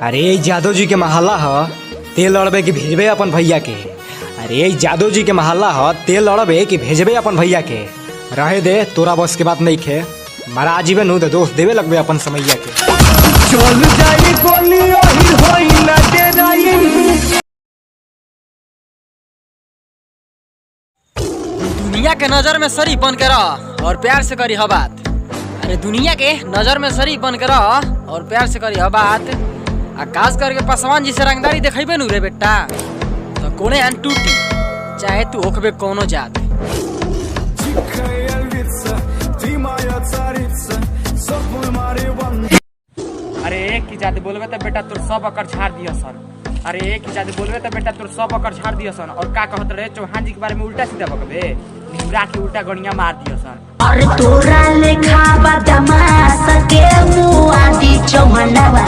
अरे जादव जी के महल्ला ह तेल लड़बे कि भेजबे अपन भैया के। अरे जादव जी के महल्ला ह तेल लड़बे कि भेजबे अपन भैया के। रहे दे, तोरा बस के बात नहीं खे। मारा जीवे नु तो दोस्त देवे लगबे अपन समैया के। चल जाई गोली ओही होई ना डेराई। दुनिया के नजर में शरीफ बन के रह और प्यार से करी ह बात। अरे दुनिया के नजर में शरीफ बन के रह और प्यार से करी ह बात। आकाश करके पासवान जी से रंगदारी देखेबे नु रे बेटा तो कोने अन टूटी, चाहे तू ओखबे कोनो जात। अरे एक की जाति बोलबे तो बेटा तोर सब अकर झाड़ दिया सन। अरे एक की जाति बोलबे तो बेटा तोर सब अकर झाड़ दिया सन। और का कहत रहे चौहान जी के बारे में उल्टा सीधा बकबे, निमरा के उल्टा गणिया मार दिया सन। और तोरा लेखा बदमाश के मुआ दी चौहनवा